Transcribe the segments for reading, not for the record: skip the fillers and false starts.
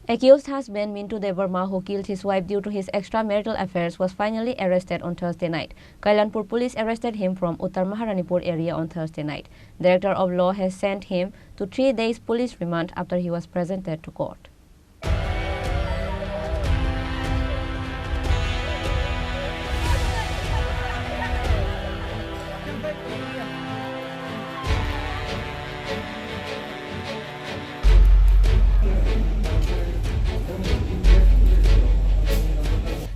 Accused husband Mintu Debbarma, who killed his wife due to his extramarital affairs, was finally arrested on Thursday night. Kailanpur police arrested him from Uttar Maharanipur area on Thursday night. Director of Law has sent him to 3 days police remand after he was presented to court.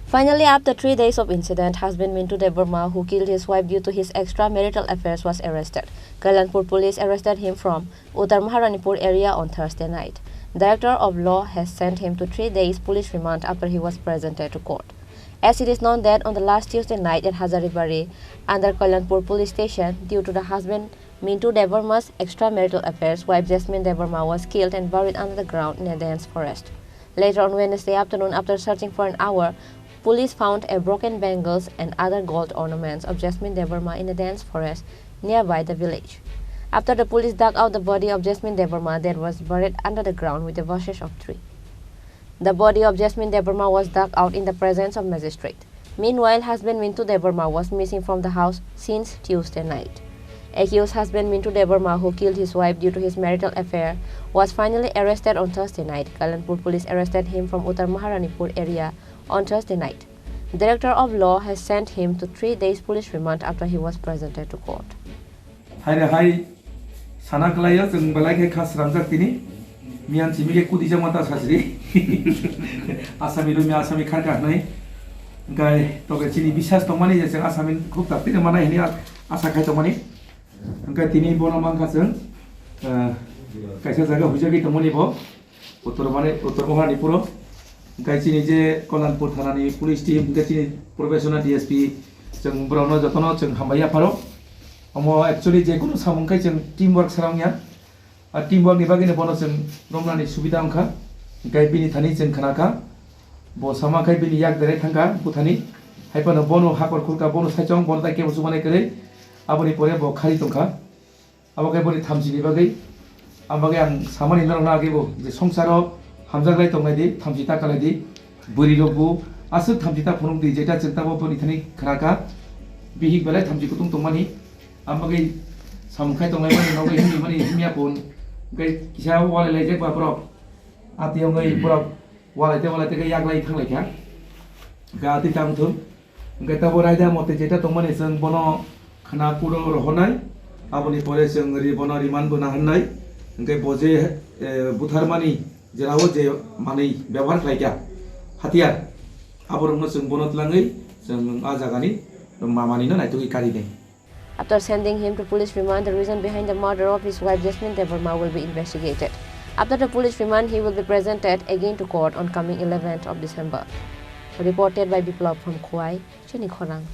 Finally, after 3 days of incident, husband Mintu Debbarma, who killed his wife due to his extramarital affairs, was arrested. Kailanpur police arrested him from Uttar Maharanipur area on Thursday night. Director of Law has sent him to 3 days police remand after he was presented to court. As it is known that on the last Tuesday night at Hazaribari, under Kailanpur police station, due to the husband Mintu Debbarma's extramarital affairs, wife Jasmine Debbarma was killed and buried under the ground in a dense forest. Later on Wednesday afternoon, after searching for an hour, police found a broken bangles and other gold ornaments of Jasmine Debbarma in a dense forest nearby the village. After the police dug out the body of Jasmine Debbarma that was buried under the ground with the bushes of tree. The body of Jasmine Debbarma was dug out in the presence of magistrate. Meanwhile, husband Mintu Debbarma was missing from the house since Tuesday night. Accused husband Mintu Debbarma, who killed his wife due to his marital affair, was finally arrested on Thursday night. Kailanpur police arrested him from Uttar Maharanipur area on Thursday night. Director of Law has sent him to 3 days police remand after he was presented to court. Hai sana kalaya jeng balai ke khas rangjak tini mian chimi ke kudi jamata sasri asami ro mi asami kharka nai gai to ke chini bisas tongmani je jeng asami khub tapti ne mana hini asa khai tongmani gai tini bono mangka jeng kaisa jaga hujagi tongmani bo uttor Maharanipur gai chini je Kailanpur thanani police team gai chini professional DSP jeng brono jotono jeng hambaya pharo omo actually je kono samungkai jeng teamwork sarangya teamwork ni bagine bono jeng romnani subida angkha gai bini thani jeng khanaka bo sama kai bini yak dere thangka buthani haipano bono hakor khulka bono saichong bono tai kebo sumane kare aboni pore bo khari tongkha abakai boni thamji ni bagai abagai ang samani narona gebo je songsaro hamjaglai tongnai di thamji ta kalai di buri rogu asuk thamji ta phunung di jeta chenta bo boni thani khanaka bihik belai thamji kutung tongmani ambagai samkhai tongai mani nogai himi mani himia pun gai kisa wala lai jek ba prop ati ngai prop wala te gai yak lai thanglai kya ga ati tang thum gai ta borai da mote jeta tongmani jeng bono khana kuro rohonai aboni pore jeng ri bono riman buna hannai gai boje butharmani jerawo je mani ব্যবহার khlaikya hatiar aborong jeng bono tlangai jeng a jagani mamani no naitui kari dei. After sending him to police remand, the reason behind the murder of his wife Jasmine Debbarma will be investigated. After the police remand, he will be presented again to court on coming 11th of December. Reported by Biplab from Chini, Khorang.